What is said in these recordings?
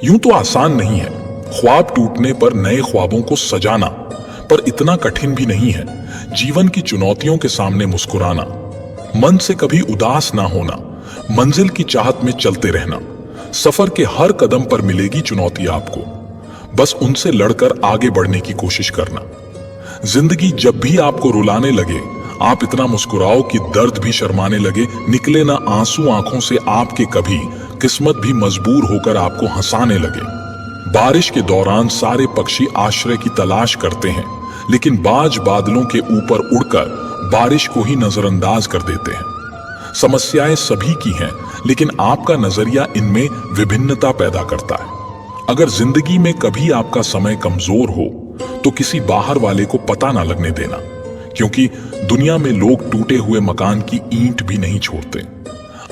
यूं तो आसान नहीं है ख्वाब टूटने पर नए ख्वाबों को सजाना, पर इतना कठिन भी नहीं है जीवन की चुनौतियों के सामने मुस्कुराना। मन से कभी उदास ना होना, मंजिल की चाहत में चलते रहना। सफर के हर कदम पर मिलेगी चुनौती आपको, बस उनसे लड़कर आगे बढ़ने की कोशिश करना। जिंदगी जब भी आपको रुलाने लगे, आप इतना मुस्कुराओ कि दर्द भी शर्माने लगे। निकले ना आंसू आंखों से आपके कभी, किस्मत भी मजबूर होकर आपको हंसाने लगे। बारिश के दौरान सारे पक्षी आश्रय की तलाश करते हैं, लेकिन बाज बादलों के ऊपर उड़कर बारिश को ही नजरअंदाज कर देते हैं। समस्याएं सभी की हैं, लेकिन आपका नजरिया इनमें विभिन्नता पैदा करता है। अगर जिंदगी में कभी आपका समय कमजोर हो, तो किसी बाहर वाले को पता ना लगने देना, क्योंकि दुनिया में लोग टूटे हुए मकान की ईंट भी नहीं छोड़ते।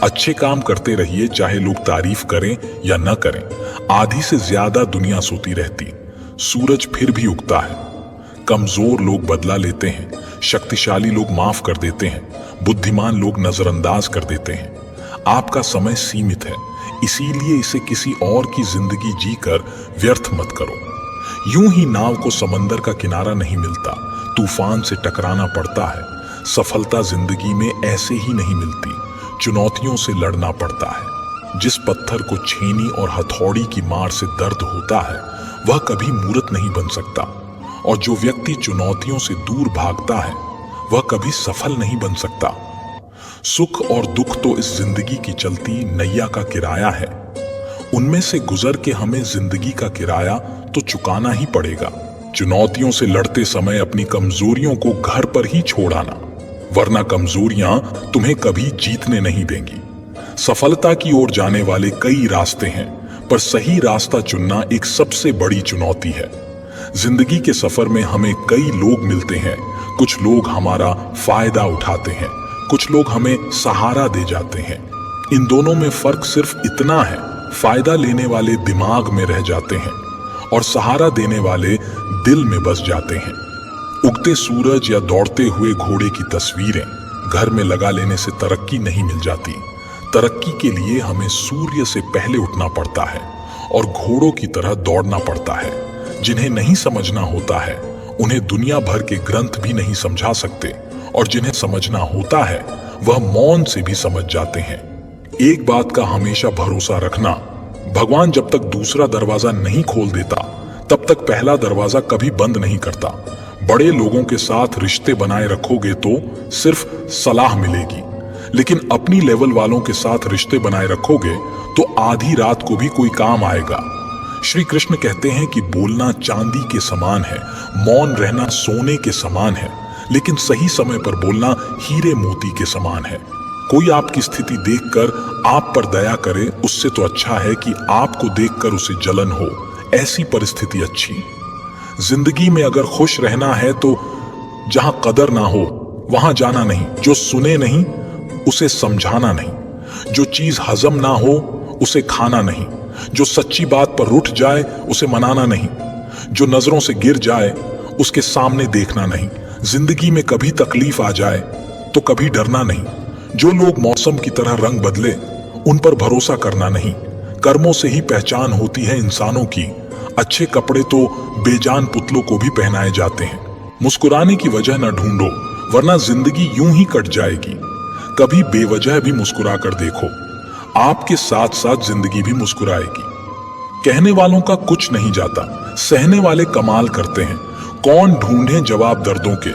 अच्छे काम करते रहिए, चाहे लोग तारीफ करें या न करें। आधी से ज्यादा दुनिया सोती रहती, सूरज फिर भी उगता है। कमजोर लोग बदला लेते हैं, शक्तिशाली लोग माफ कर देते हैं, बुद्धिमान लोग नजरअंदाज कर देते हैं। आपका समय सीमित है, इसीलिए इसे किसी और की जिंदगी जीकर व्यर्थ मत करो। यूं ही नाव को समंदर का किनारा नहीं मिलता, तूफान से टकराना पड़ता है। सफलता जिंदगी में ऐसे ही नहीं मिलती, चुनौतियों से लड़ना पड़ता है। जिस पत्थर को छेनी और हथौड़ी की मार से दर्द होता है, वह कभी मूर्त नहीं बन सकता। और जो व्यक्ति चुनौतियों से दूर भागता है, वह कभी सफल नहीं बन सकता। सुख और दुख तो इस जिंदगी की चलती नैया का किराया है, उनमें से गुजर के हमें जिंदगी का किराया तो चुकाना ही पड़ेगा। चुनौतियों से लड़ते समय अपनी कमजोरियों को घर पर ही छोड़ आना, वरना कमजोरियां तुम्हें कभी जीतने नहीं देंगी। सफलता की ओर जाने वाले कई रास्ते हैं, पर सही रास्ता चुनना एक सबसे बड़ी चुनौती है। जिंदगी के सफर में हमें कई लोग मिलते हैं, कुछ लोग हमारा फायदा उठाते हैं, कुछ लोग हमें सहारा दे जाते हैं। इन दोनों में फर्क सिर्फ इतना है, फायदा लेने वाले दिमाग में रह जाते हैं और सहारा देने वाले दिल में बस जाते हैं। उगते सूरज या दौड़ते हुए घोड़े की तस्वीरें घर में लगा लेने से तरक्की नहीं मिल जाती। तरक्की के लिए हमें सूर्य से पहले उठना पड़ता है और घोड़ों की तरह दौड़ना पड़ता है। जिन्हें नहीं समझना होता है, उन्हें दुनिया भर के ग्रंथ भी नहीं समझा सकते, और जिन्हें समझना होता है, वह मौन से भी समझ जाते हैं। एक बात का हमेशा भरोसा रखना, भगवान जब तक दूसरा दरवाजा नहीं खोल देता, तब तक पहला दरवाजा कभी बंद नहीं करता। बड़े लोगों के साथ रिश्ते बनाए रखोगे तो सिर्फ सलाह मिलेगी, लेकिन अपनी लेवल वालों के साथ रिश्ते बनाए रखोगे तो आधी रात को भी कोई काम आएगा। श्री कृष्ण कहते हैं कि बोलना चांदी के समान है, मौन रहना सोने के समान है, लेकिन सही समय पर बोलना हीरे मोती के समान है। कोई आपकी स्थिति देखकर आप पर दया करे, उससे तो अच्छा है कि आपको देखकर उसे जलन हो। ऐसी परिस्थिति अच्छी। जिंदगी में अगर खुश रहना है तो जहां कदर ना हो वहां जाना नहीं। जो सुने नहीं उसे समझाना नहीं। जो चीज हजम ना हो उसे खाना नहीं। जो सच्ची बात पर रुठ जाए उसे मनाना नहीं। जो नजरों से गिर जाए उसके सामने देखना नहीं। जिंदगी में कभी तकलीफ आ जाए तो कभी डरना नहीं। जो लोग मौसम की तरह रंग बदले, उन पर भरोसा करना नहीं। कर्मों से ही पहचान होती है इंसानों की। अच्छे कपड़े तो बेजान पुतलों को भी पहनाए जाते हैं। मुस्कुराने की वजह न ढूंढो, वरना जिंदगी यूं ही कट जाएगी। कभी बेवजह भी मुस्कुरा कर देखो, आपके साथ साथ जिंदगी भी मुस्कुराएगी। कहने वालों का कुछ नहीं जाता, सहने वाले कमाल करते हैं। कौन ढूंढे जवाब दर्दों के,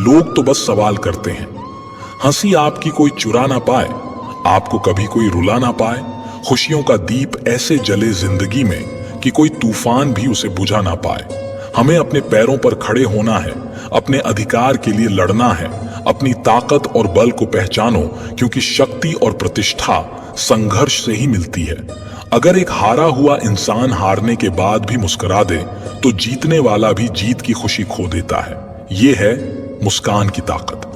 लोग तो बस सवाल करते हैं। हंसी आपकी कोई चुरा ना पाए, आपको कभी कोई रुला ना पाए। खुशियों का दीप ऐसे जले जिंदगी में कि कोई तूफान भी उसे बुझा ना पाए। हमें अपने पैरों पर खड़े होना है, अपने अधिकार के लिए लड़ना है। अपनी ताकत और बल को पहचानो, क्योंकि शक्ति और प्रतिष्ठा संघर्ष से ही मिलती है। अगर एक हारा हुआ इंसान हारने के बाद भी मुस्कुरा दे, तो जीतने वाला भी जीत की खुशी खो देता है। यह है मुस्कान की ताकत।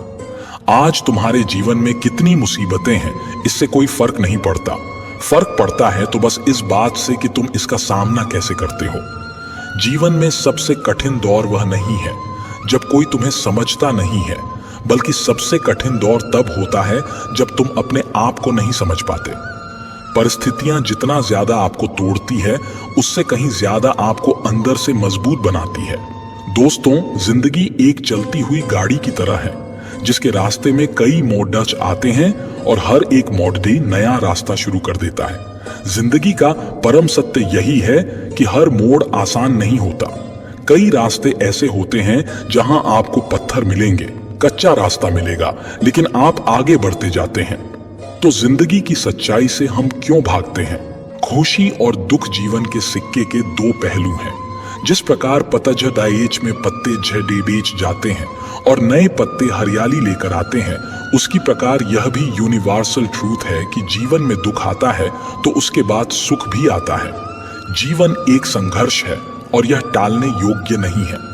आज तुम्हारे जीवन में कितनी मुसीबतें हैं, इससे कोई फर्क नहीं पड़ता। फर्क पड़ता है तो बस इस बात से कि तुम इसका सामना कैसे करते हो। जीवन में सबसे कठिन दौर वह नहीं है जब कोई तुम्हें समझता नहीं है, बल्कि सबसे कठिन दौर तब होता है जब तुम अपने आप को नहीं समझ पाते। परिस्थितियां जितना ज्यादा आपको तोड़ती है, उससे कहीं ज्यादा आपको अंदर से मजबूत बनाती है। दोस्तों, जिंदगी एक चलती हुई गाड़ी की तरह है, जिसके रास्ते में कई मोड़ आते हैं और हर एक मोड़ भी नया रास्ता शुरू कर देता है। जिंदगी का परम सत्य यही है कि हर मोड़ आसान नहीं होता। कई रास्ते ऐसे होते हैं जहां आपको पत्थर मिलेंगे, कच्चा रास्ता मिलेगा, लेकिन आप आगे बढ़ते जाते हैं। तो जिंदगी की सच्चाई से हम क्यों भागते हैं? खुशी और दुख जीवन के सिक्के के दो पहलू हैं। जिस प्रकार पतझड़ में पत्ते झड़े बीच जाते हैं और नए पत्ते हरियाली लेकर आते हैं, उसकी प्रकार यह भी यूनिवर्सल ट्रूथ है कि जीवन में दुख आता है तो उसके बाद सुख भी आता है। जीवन एक संघर्ष है और यह टालने योग्य नहीं है।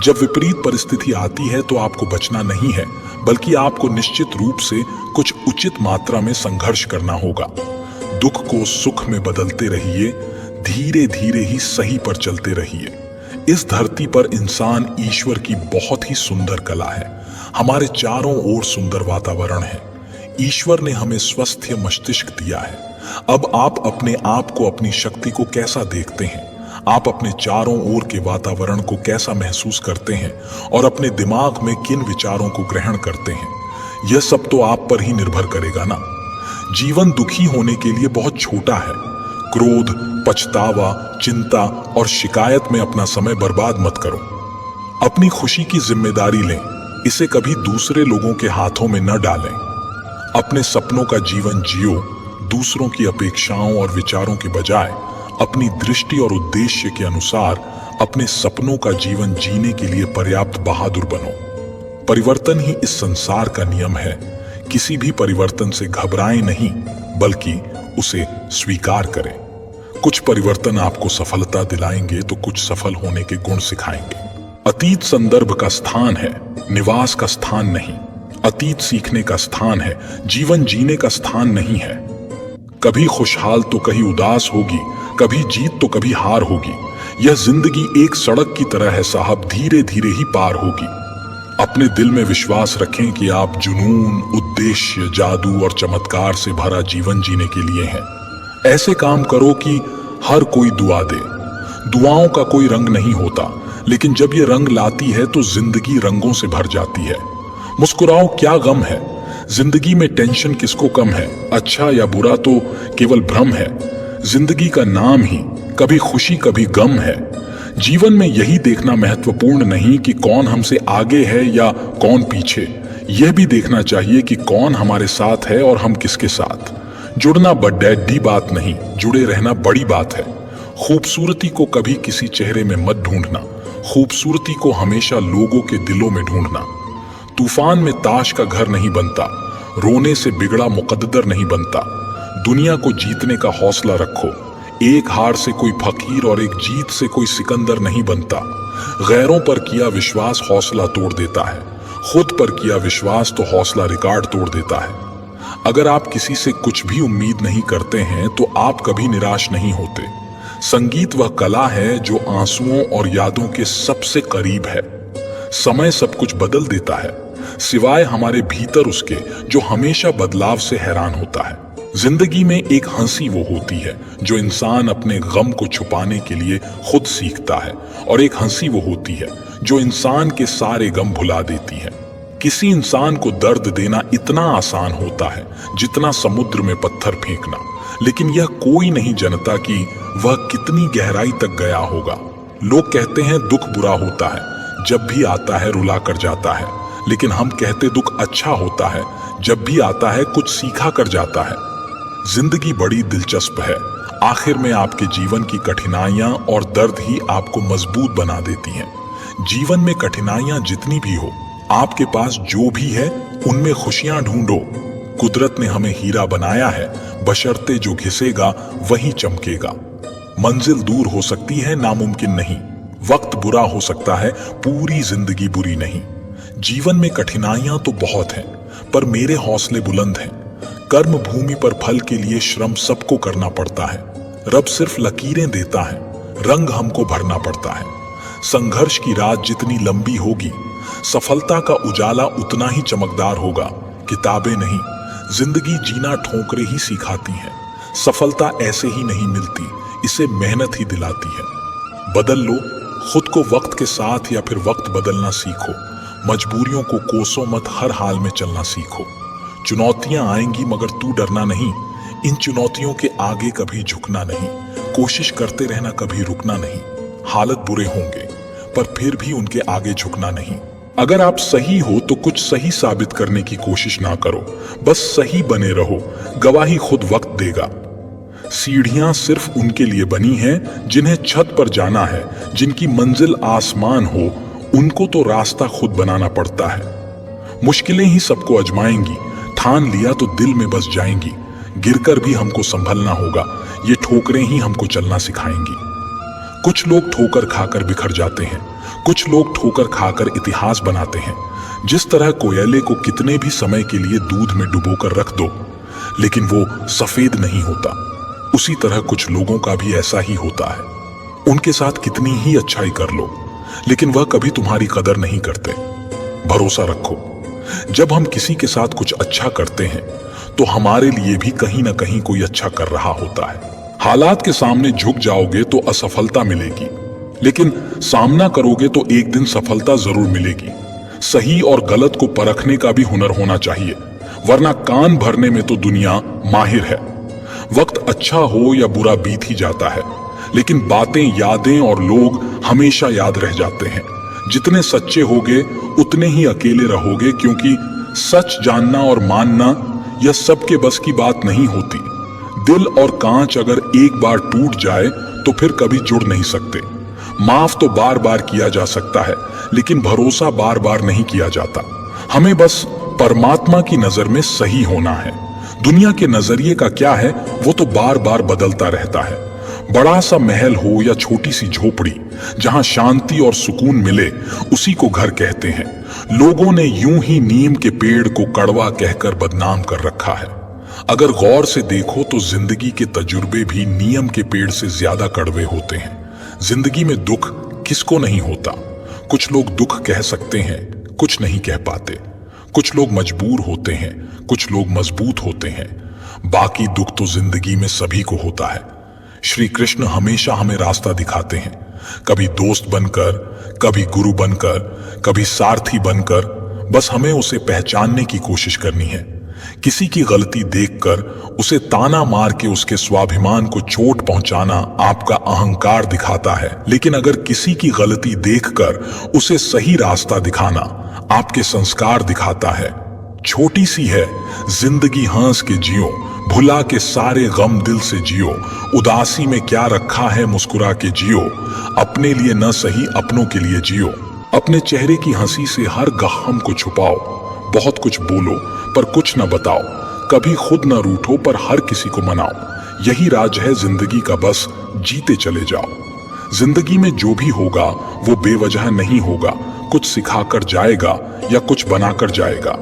जब विपरीत परिस्थिति आती है तो आपको बचना नहीं है, बल्कि आपको निश्चित रूप से कुछ उचित मात्रा में संघर्ष करना होगा। दुख को सुख में बदलते रहिए, धीरे धीरे ही सही पर चलते रहिए। इस धरती पर इंसान ईश्वर की बहुत ही सुंदर कला है। हमारे चारों ओर सुंदर वातावरण है। ईश्वर ने हमें स्वस्थ मस्तिष्क दिया है। अब आप अपने आप को, अपनी शक्ति को कैसा देखते हैं? आप अपने चारों ओर के वातावरण को कैसा महसूस करते हैं और अपने दिमाग में किन विचारों को ग्रहण करते हैं? यह सब तो आप पर ही निर्भर करेगा ना। जीवन दुखी होने के लिए बहुत छोटा है। क्रोध, पछतावा, चिंता और शिकायत में अपना समय बर्बाद मत करो। अपनी खुशी की जिम्मेदारी लें, इसे कभी दूसरे लोगों के हाथों में न डालें। अपने सपनों का जीवन जियो, दूसरों की अपेक्षाओं और विचारों के बजाय अपनी दृष्टि और उद्देश्य के अनुसार अपने सपनों का जीवन जीने के लिए पर्याप्त बहादुर बनो। परिवर्तन ही इस संसार का नियम है। किसी भी परिवर्तन से घबराएं नहीं, बल्कि उसे स्वीकार करें। कुछ परिवर्तन आपको सफलता दिलाएंगे तो कुछ सफल होने के गुण सिखाएंगे। अतीत संदर्भ का स्थान है, निवास का स्थान नहीं। अतीत सीखने का स्थान है, जीवन जीने का स्थान नहीं है। कभी खुशहाल तो कभी उदास होगी, कभी जीत तो कभी हार होगी। यह जिंदगी एक सड़क की तरह है साहब, धीरे धीरे ही पार होगी। अपने दिल में विश्वास रखें कि आप जुनून, उद्देश्य, जादू और चमत्कार से भरा जीवन जीने के लिए हैं। ऐसे काम करो कि हर कोई दुआ दे। दुआओं का कोई रंग नहीं होता, लेकिन जब ये रंग लाती है तो जिंदगी रंगों से भर जाती है। मुस्कुराओ, क्या गम है? जिंदगी में टेंशन किसको कम है? अच्छा या बुरा तो केवल भ्रम है। जिंदगी का नाम ही कभी खुशी कभी गम है। जीवन में यही देखना महत्वपूर्ण नहीं कि कौन हमसे आगे है या कौन पीछे। यह भी देखना चाहिए कि कौन हमारे साथ है और हम किसके साथ। जुड़ना बड़ी बात नहीं, जुड़े रहना बड़ी बात है। खूबसूरती को कभी किसी चेहरे में मत ढूंढना, खूबसूरती को हमेशा लोगों के दिलों में ढूंढना। तूफान में ताश का घर नहीं बनता, रोने से बिगड़ा मुकद्दर नहीं बनता। दुनिया को जीतने का हौसला रखो। एक हार से कोई फकीर और एक जीत से कोई सिकंदर नहीं बनता। गैरों पर किया विश्वास हौसला तोड़ देता है, खुद पर किया विश्वास तो हौसला रिकॉर्ड तोड़ देता है। अगर आप किसी से कुछ भी उम्मीद नहीं करते हैं तो आप कभी निराश नहीं होते। संगीत वह कला है जो आंसुओं और यादों के सबसे करीब है। समय सब कुछ बदल देता है, सिवाय हमारे भीतर उसके जो हमेशा बदलाव से हैरान होता है। जिंदगी में एक हंसी वो होती है जो इंसान अपने गम को छुपाने के लिए खुद सीखता है, और एक हंसी वो होती है जो इंसान के सारे गम भुला देती है। किसी इंसान को दर्द देना इतना आसान होता है जितना समुद्र में पत्थर फेंकना, लेकिन यह कोई नहीं जानता कि वह कितनी गहराई तक गया होगा। लोग कहते हैं दुख बुरा होता है, जब भी आता है रुला कर जाता है, लेकिन हम कहते दुख अच्छा होता है, जब भी आता है कुछ सीखा कर जाता है। जिंदगी बड़ी दिलचस्प है। आखिर में आपके जीवन की कठिनाइयां और दर्द ही आपको मजबूत बना देती हैं। जीवन में कठिनाइयां जितनी भी हो, आपके पास जो भी है उनमें खुशियां ढूंढो। कुदरत ने हमें हीरा बनाया है, बशर्ते जो घिसेगा वही चमकेगा। मंजिल दूर हो सकती है, नामुमकिन नहीं। वक्त बुरा हो सकता है, पूरी जिंदगी बुरी नहीं। जीवन में कठिनाइयां तो बहुत हैं, पर मेरे हौसले बुलंद हैं। कर्म भूमि पर फल के लिए श्रम सबको करना पड़ता है। रब सिर्फ लकीरें देता है, रंग हमको भरना पड़ता है। संघर्ष की रात जितनी लंबी होगी, सफलता का उजाला उतना ही चमकदार होगा। किताबें नहीं, जिंदगी जीना ठोकरें ही सिखाती हैं। सफलता ऐसे ही नहीं मिलती, इसे मेहनत ही दिलाती है। बदल लो, खुद को वक्त के साथ या फिर वक्त बदलना सीखो। मजबूरियों को कोसो मत, हर हाल में चलना सीखो। चुनौतियां आएंगी मगर तू डरना नहीं, इन चुनौतियों के आगे कभी झुकना नहीं। कोशिश करते रहना, कभी रुकना नहीं। हालात बुरे होंगे पर फिर भी उनके आगे झुकना नहीं। अगर आप सही हो तो कुछ सही साबित करने की कोशिश ना करो, बस सही बने रहो, गवाही खुद वक्त देगा। सीढ़ियां सिर्फ उनके लिए बनी हैं जिन्हें छत पर जाना है, जिनकी मंजिल आसमान हो, उनको तो रास्ता खुद बनाना पड़ता है। मुश्किलें ही सबको अजमाएंगी, ठान लिया तो दिल में बस जाएंगी। गिरकर भी हमको संभलना होगा, ये ठोकरें ही हमको चलना सिखाएंगी। कुछ लोग ठोकर खाकर बिखर जाते हैं, कुछ लोग ठोकर खाकर इतिहास बनाते हैं। जिस तरह कोयले को कितने भी समय के लिए दूध में डुबोकर रख दो लेकिन वो सफेद नहीं होता, उसी तरह कुछ लोगों का भी ऐसा ही होता है। उनके साथ कितनी ही अच्छाई कर लो लेकिन वह कभी तुम्हारी कदर नहीं करते। भरोसा रखो, जब हम किसी के साथ कुछ अच्छा करते हैं तो हमारे लिए भी कहीं ना कहीं कोई अच्छा कर रहा होता है। हालात के सामने झुक जाओगे तो असफलता मिलेगी, लेकिन सामना करोगे तो एक दिन सफलता जरूर मिलेगी। सही और गलत को परखने का भी हुनर होना चाहिए, वरना कान भरने में तो दुनिया माहिर है। वक्त अच्छा हो या बुरा बीत ही जाता है, लेकिन बातें, यादें और लोग हमेशा याद रह जाते हैं। जितने सच्चे होगे उतने ही अकेले रहोगे, क्योंकि सच जानना और मानना यह सबके बस की बात नहीं होती। दिल और कांच अगर एक बार टूट जाए तो फिर कभी जुड़ नहीं सकते। माफ तो बार बार किया जा सकता है, लेकिन भरोसा बार बार नहीं किया जाता। हमें बस परमात्मा की नजर में सही होना है। दुनिया के नजरिए का क्या है वो तो बार बार बदलता रहता है। बड़ा सा महल हो या छोटी सी झोपड़ी, जहां शांति और सुकून मिले उसी को घर कहते हैं। लोगों ने यूं ही नीम के पेड़ को कड़वा कहकर बदनाम कर रखा है। अगर गौर से देखो तो जिंदगी के तजुर्बे भी नीम के पेड़ से ज्यादा कड़वे होते हैं। जिंदगी में दुख किसको नहीं होता। कुछ लोग दुख कह सकते हैं, कुछ नहीं कह पाते। कुछ लोग मजबूर होते हैं, कुछ लोग मजबूत होते हैं। बाकी दुख तो जिंदगी में सभी को होता है। श्री कृष्ण हमेशा हमें रास्ता दिखाते हैं, कभी दोस्त बनकर, कभी गुरु बनकर, कभी सारथी बनकर। बस हमें उसे पहचानने की कोशिश करनी है। किसी की गलती देखकर उसे ताना मार के उसके स्वाभिमान को चोट पहुंचाना आपका अहंकार दिखाता है, लेकिन अगर किसी की गलती देखकर उसे सही रास्ता दिखाना आपके संस्कार दिखाता है। छोटी सी है जिंदगी, हंस के जियो, भुला के सारे गम दिल से जियो। उदासी में क्या रखा है, मुस्कुरा के जियो। अपने लिए न सही अपनों के लिए जियो। अपने चेहरे की हंसी से हर गम को छुपाओ। बहुत कुछ बोलो पर कुछ न बताओ। कभी खुद न रूठो पर हर किसी को मनाओ। यही राज है जिंदगी का, बस जीते चले जाओ। जिंदगी में जो भी होगा वो बेवजह नहीं होगा, कुछ सिखाकर जाएगा या कुछ बनाकर जाएगा।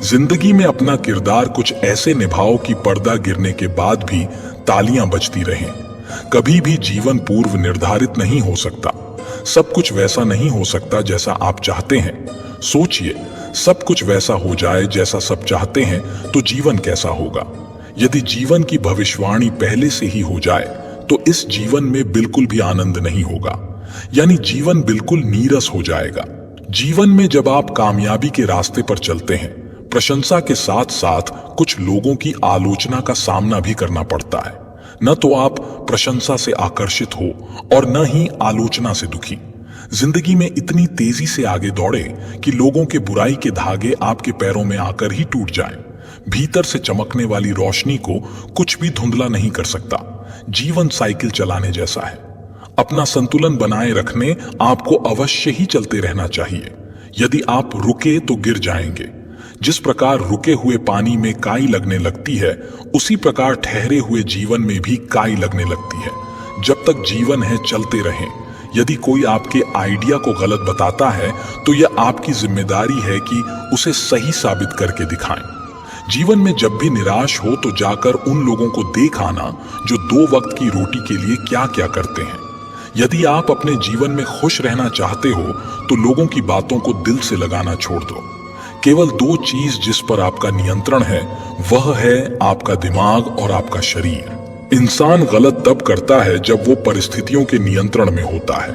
जिंदगी में अपना किरदार कुछ ऐसे निभाओ कि पर्दा गिरने के बाद भी तालियां बजती रहें। कभी भी जीवन पूर्व निर्धारित नहीं हो सकता। सब कुछ वैसा नहीं हो सकता जैसा आप चाहते हैं। सोचिए, सब कुछ वैसा हो जाए जैसा सब चाहते हैं तो जीवन कैसा होगा। यदि जीवन की भविष्यवाणी पहले से ही हो जाए तो इस जीवन में बिल्कुल भी आनंद नहीं होगा, यानी जीवन बिल्कुल नीरस हो जाएगा। जीवन में जब आप कामयाबी के रास्ते पर चलते हैं, प्रशंसा के साथ साथ कुछ लोगों की आलोचना का सामना भी करना पड़ता है। न तो आप प्रशंसा से आकर्षित हो और न ही आलोचना से दुखी। जिंदगी में इतनी तेजी से आगे दौड़े कि लोगों के बुराई के धागे आपके पैरों में आकर ही टूट जाएं। भीतर से चमकने वाली रोशनी को कुछ भी धुंधला नहीं कर सकता। जीवन साइकिल चलाने जैसा है। अपना संतुलन बनाए रखने आपको अवश्य ही चलते रहना चाहिए। यदि आप रुके तो गिर जाएंगे। जिस प्रकार रुके हुए पानी में काई लगने लगती है, उसी प्रकार ठहरे हुए जीवन में भी काई लगने लगती है। जब तक जीवन है चलते रहें। यदि कोई आपके आइडिया को गलत बताता है तो यह आपकी जिम्मेदारी है कि उसे सही साबित करके दिखाएं। जीवन में जब भी निराश हो तो जाकर उन लोगों को देख आना जो 2 वक्त की रोटी के लिए क्या क्या करते हैं। यदि आप अपने जीवन में खुश रहना चाहते हो तो लोगों की बातों को दिल से लगाना छोड़ दो। केवल 2 चीज जिस पर आपका नियंत्रण है वह है आपका दिमाग और आपका शरीर। इंसान गलत तब करता है जब वो परिस्थितियों के नियंत्रण में होता है।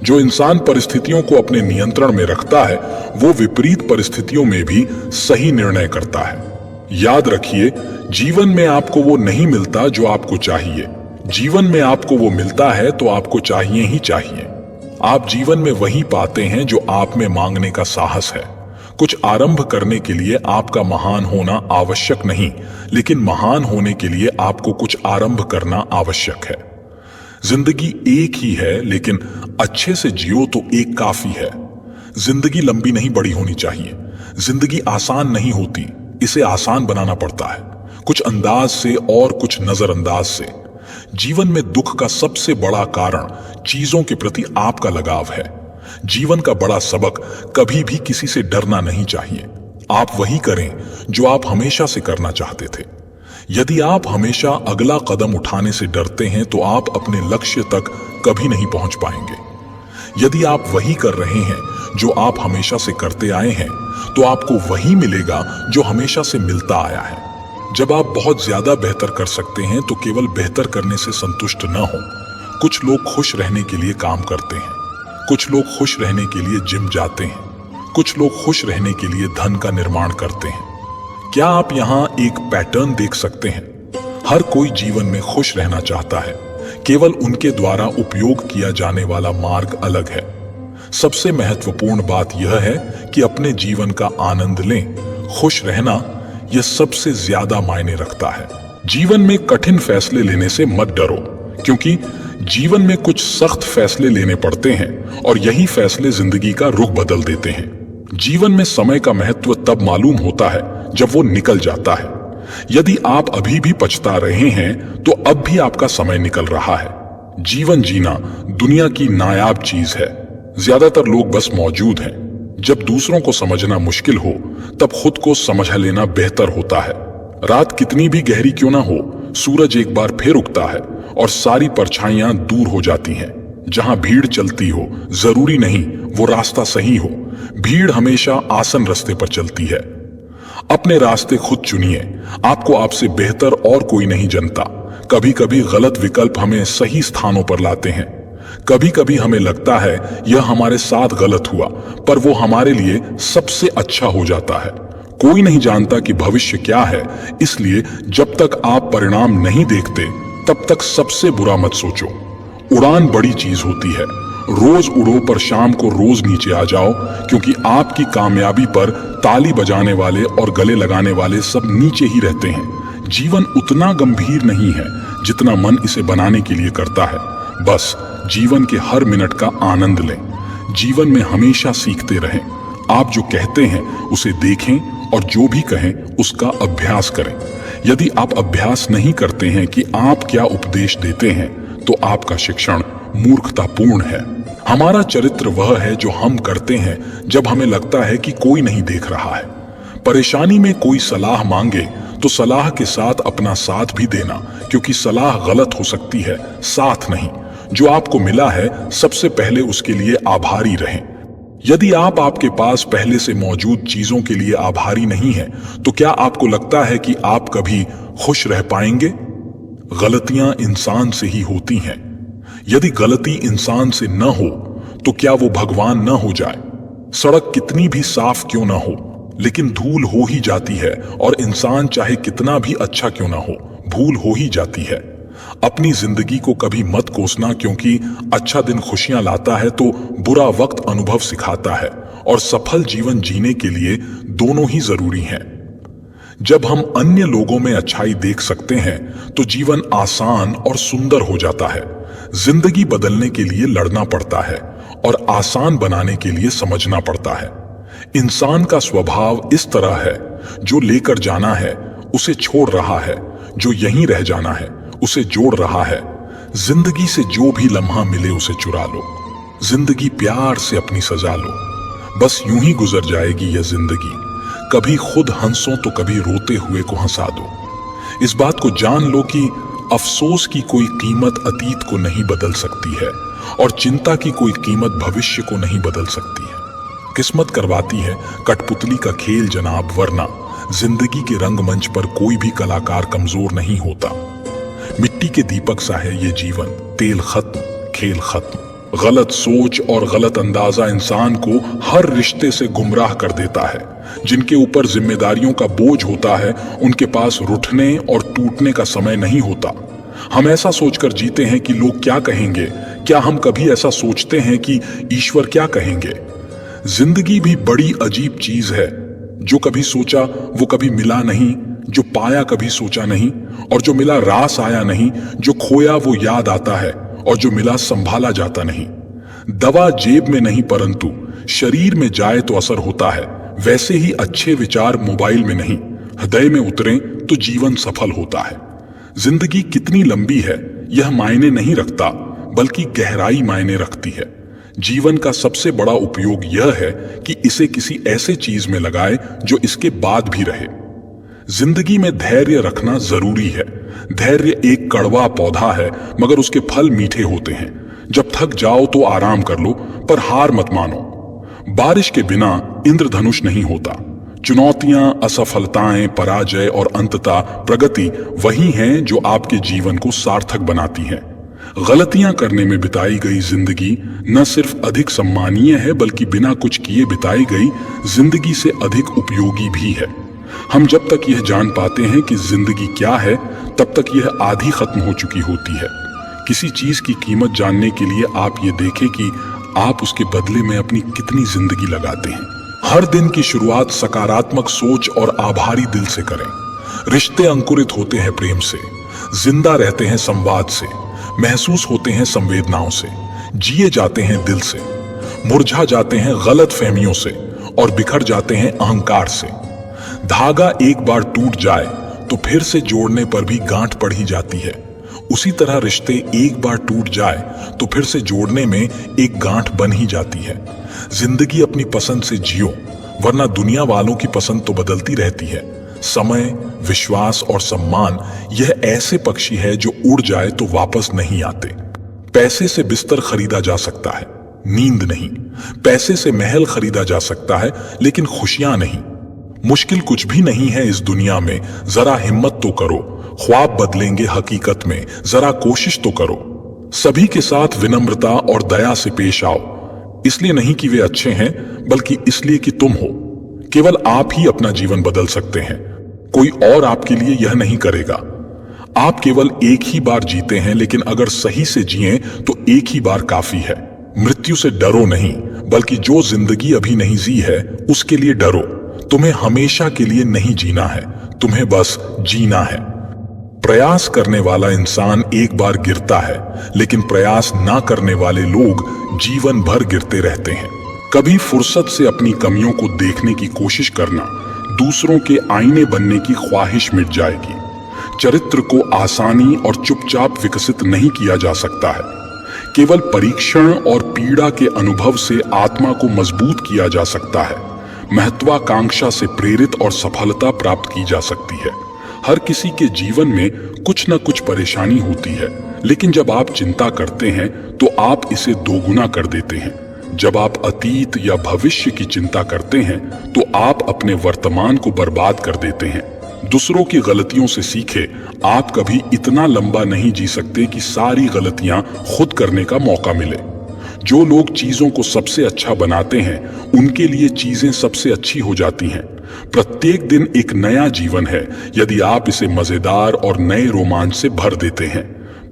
जो इंसान परिस्थितियों को अपने नियंत्रण में रखता है वो विपरीत परिस्थितियों में भी सही निर्णय करता है। याद रखिए, जीवन में आपको वो नहीं मिलता जो आपको चाहिए। जीवन में आपको वो मिलता है तो आपको चाहिए ही चाहिए। आप जीवन में वही पाते हैं जो आप में मांगने का साहस है। कुछ आरंभ करने के लिए आपका महान होना आवश्यक नहीं, लेकिन महान होने के लिए आपको कुछ आरंभ करना आवश्यक है। जिंदगी एक ही है, लेकिन अच्छे से जियो तो एक काफी है। जिंदगी लंबी नहीं बड़ी होनी चाहिए। जिंदगी आसान नहीं होती, इसे आसान बनाना पड़ता है, कुछ अंदाज से और कुछ नजरअंदाज से। जीवन में दुख का सबसे बड़ा कारण चीजों के प्रति आपका लगाव है। जीवन का बड़ा सबक कभी भी किसी से डरना नहीं चाहिए। आप वही करें जो आप हमेशा से करना चाहते थे। यदि आप हमेशा अगला कदम उठाने से डरते हैं तो आप अपने लक्ष्य तक कभी नहीं पहुंच पाएंगे। यदि आप वही कर रहे हैं जो आप हमेशा से करते आए हैं तो आपको वही मिलेगा जो हमेशा से मिलता आया है। जब आप बहुत ज्यादा बेहतर कर सकते हैं तो केवल बेहतर करने से संतुष्ट न हो। कुछ लोग खुश रहने के लिए काम करते हैं, कुछ लोग खुश रहने के लिए जिम जाते हैं, कुछ लोग खुश रहने के लिए धन का निर्माण करते हैं। क्या आप यहाँ एक पैटर्न देख सकते हैं? हर कोई जीवन में खुश रहना चाहता है, केवल उनके द्वारा उपयोग किया जाने वाला मार्ग अलग है। सबसे महत्वपूर्ण बात यह है कि अपने जीवन का आनंद लें। खुश रहना यह सबसे ज्यादा मायने रखता है। जीवन में कठिन फैसले लेने से मत डरो, क्योंकि जीवन में कुछ सख्त फैसले लेने पड़ते हैं और यही फैसले जिंदगी का रुख बदल देते हैं। जीवन में समय का महत्व तब मालूम होता है जब वो निकल जाता है। यदि आप अभी भी पछता रहे हैं तो अब भी आपका समय निकल रहा है। जीवन जीना दुनिया की नायाब चीज है। ज्यादातर लोग बस मौजूद हैं। जब दूसरों को समझना मुश्किल हो तब खुद को समझ लेना बेहतर होता है। रात कितनी भी गहरी क्यों ना हो, सूरज एक बार फिर उगता है और सारी परछाइयां दूर हो जाती हैं। जहां भीड़ चलती हो जरूरी नहीं वो रास्ता सही हो। भीड़ हमेशा आसान रास्ते पर चलती है। अपने रास्ते खुद चुनिए। आपको आपसे बेहतर और कोई नहीं जानता। कभी कभी गलत विकल्प हमें सही स्थानों पर लाते हैं। कभी कभी हमें लगता है यह हमारे साथ गलत हुआ, पर वो हमारे लिए सबसे अच्छा हो जाता है। कोई नहीं जानता कि भविष्य क्या है, इसलिए जब तक आप परिणाम नहीं देखते तब तक सबसे बुरा मत सोचो। उड़ान बड़ी चीज होती है। रोज उड़ो पर शाम को रोज नीचे आ जाओ, क्योंकि आपकी कामयाबी पर ताली बजाने वाले और गले लगाने वाले सब नीचे ही रहते हैं। जीवन उतना गंभीर नहीं है जितना मन इसे बनाने के लिए करता है। बस जीवन के हर मिनट का आनंद लें। जीवन में हमेशा सीखते रहें। आप जो कहते हैं उसे देखें और जो भी कहें उसका अभ्यास करें। यदि आप अभ्यास नहीं करते हैं कि आप क्या उपदेश देते हैं तो आपका शिक्षण मूर्खतापूर्ण है। हमारा चरित्र वह है जो हम करते हैं जब हमें लगता है कि कोई नहीं देख रहा है। परेशानी में कोई सलाह मांगे तो सलाह के साथ अपना साथ भी देना, क्योंकि सलाह गलत हो सकती है, साथ नहीं। जो आपको मिला है सबसे पहले उसके लिए आभारी रहें। यदि आप आपके पास पहले से मौजूद चीजों के लिए आभारी नहीं हैं, तो क्या आपको लगता है कि आप कभी खुश रह पाएंगे? गलतियां इंसान से ही होती हैं। यदि गलती इंसान से न हो तो क्या वो भगवान न हो जाए? सड़क कितनी भी साफ क्यों ना हो, लेकिन धूल हो ही जाती है, और इंसान चाहे कितना भी अच्छा क्यों ना हो, भूल हो ही जाती है। अपनी जिंदगी को कभी मत कोसना, क्योंकि अच्छा दिन खुशियां लाता है तो बुरा वक्त अनुभव सिखाता है, और सफल जीवन जीने के लिए दोनों ही जरूरी हैं। जब हम अन्य लोगों में अच्छाई देख सकते हैं तो जीवन आसान और सुंदर हो जाता है। जिंदगी बदलने के लिए लड़ना पड़ता है और आसान बनाने के लिए समझना पड़ता है। इंसान का स्वभाव इस तरह है, जो लेकर जाना है उसे छोड़ रहा है, जो यहीं रह जाना है उसे जोड़ रहा है। जिंदगी से जो भी लम्हा मिले उसे चुरा लो। जिंदगी प्यार से अपनी सजा लो। बस यूं ही गुजर जाएगी यह जिंदगी। कभी खुद हंसो तो कभी रोते हुए को हंसा दो। इस बात को जान लो कि अफसोस की कोई कीमत अतीत को नहीं बदल सकती है, और चिंता की कोई कीमत भविष्य को नहीं बदल सकती है। किस्मत करवाती है कठपुतली का खेल जनाब, वरना जिंदगी के रंगमंच पर कोई भी कलाकार कमजोर नहीं होता। मिट्टी के दीपक सा है ये जीवन, तेल खत्म, खेल खत्म। गलत सोच और गलत अंदाजा इंसान को हर रिश्ते से गुमराह कर देता है। जिनके ऊपर जिम्मेदारियों का बोझ होता है उनके पास रुठने और टूटने का समय नहीं होता। हम ऐसा सोचकर जीते हैं कि लोग क्या कहेंगे। क्या हम कभी ऐसा सोचते हैं कि ईश्वर क्या कहेंगे? जिंदगी भी बड़ी अजीब चीज है। जो कभी सोचा वो कभी मिला नहीं, जो पाया कभी सोचा नहीं, और जो मिला रास आया नहीं, जो खोया वो याद आता है, और जो मिला संभाला जाता नहीं। दवा जेब में नहीं परंतु शरीर में जाए तो असर होता है। वैसे ही अच्छे विचार मोबाइल में नहीं, हृदय में उतरें तो जीवन सफल होता है। जिंदगी कितनी लंबी है यह मायने नहीं रखता, बल्कि गहराई मायने रखती है। जीवन का सबसे बड़ा उपयोग यह है कि इसे किसी ऐसे चीज में लगाए जो इसके बाद भी रहे। जिंदगी में धैर्य रखना जरूरी है। धैर्य एक कड़वा पौधा है मगर उसके फल मीठे होते हैं। जब थक जाओ तो आराम कर लो, पर हार मत मानो। बारिश के बिना इंद्रधनुष नहीं होता। चुनौतियां, असफलताएं, पराजय और अंततः प्रगति वही हैं जो आपके जीवन को सार्थक बनाती हैं। गलतियां करने में बिताई गई जिंदगी न सिर्फ अधिक सम्मानीय है बल्कि बिना कुछ किए बिताई गई जिंदगी से अधिक उपयोगी भी है। हम जब तक यह जान पाते हैं कि जिंदगी क्या है तब तक यह आधी खत्म हो चुकी होती है। किसी चीज की कीमत जानने के लिए आप ये देखें कि आप उसके बदले में अपनी कितनी जिंदगी लगाते हैं। हर दिन की शुरुआत सकारात्मक सोच और आभारी दिल से करें। रिश्ते अंकुरित होते हैं प्रेम से, जिंदा रहते हैं संवाद से, महसूस होते हैं संवेदनाओं से, जिए जाते हैं दिल से, मुरझा जाते हैं गलत फहमियों से और बिखर जाते हैं अहंकार से। धागा एक बार टूट जाए तो फिर से जोड़ने पर भी गांठ पड़ ही जाती है। उसी तरह रिश्ते एक बार टूट जाए तो फिर से जोड़ने में एक गांठ बन ही जाती है। जिंदगी अपनी पसंद से जियो, वरना दुनिया वालों की पसंद तो बदलती रहती है। समय, विश्वास और सम्मान यह ऐसे पक्षी है जो उड़ जाए तो वापस नहीं आते। पैसे से बिस्तर खरीदा जा सकता है, नींद नहीं। पैसे से महल खरीदा जा सकता है लेकिन खुशियां नहीं। मुश्किल कुछ भी नहीं है इस दुनिया में, जरा हिम्मत तो करो। ख्वाब बदलेंगे हकीकत में, जरा कोशिश तो करो। सभी के साथ विनम्रता और दया से पेश आओ, इसलिए नहीं कि वे अच्छे हैं बल्कि इसलिए कि तुम हो। केवल आप ही अपना जीवन बदल सकते हैं, कोई और आपके लिए यह नहीं करेगा। आप केवल एक ही बार जीते हैं, लेकिन अगर सही से जिएं तो एक ही बार काफी है। मृत्यु से डरो नहीं, बल्कि जो जिंदगी अभी नहीं जी है उसके लिए डरो। तुम्हें हमेशा के लिए नहीं जीना है, तुम्हें बस जीना है। प्रयास करने वाला इंसान एक बार गिरता है, लेकिन प्रयास ना करने वाले लोग जीवन भर गिरते रहते हैं। कभी फुर्सत से अपनी कमियों को देखने की कोशिश करना, दूसरों के आईने बनने की ख्वाहिश मिट जाएगी। चरित्र को आसानी और चुपचाप विकसित नहीं किया जा सकता है। केवल परीक्षण और पीड़ा के अनुभव से आत्मा को मजबूत किया जा सकता है। महत्वाकांक्षा से प्रेरित और सफलता प्राप्त की जा सकती है। हर किसी के जीवन में कुछ न कुछ परेशानी होती है, लेकिन जब आप चिंता करते हैं तो आप इसे दोगुना कर देते हैं। जब आप अतीत या भविष्य की चिंता करते हैं तो आप अपने वर्तमान को बर्बाद कर देते हैं। दूसरों की गलतियों से सीखे। आप कभी इतना लंबा नहीं जी सकते कि सारी गलतियां खुद करने का मौका मिले। जो लोग चीजों को सबसे अच्छा बनाते हैं उनके लिए चीजें सबसे अच्छी हो जाती हैं। प्रत्येक दिन एक नया जीवन है यदि आप इसे मजेदार और नए रोमांच से भर देते हैं।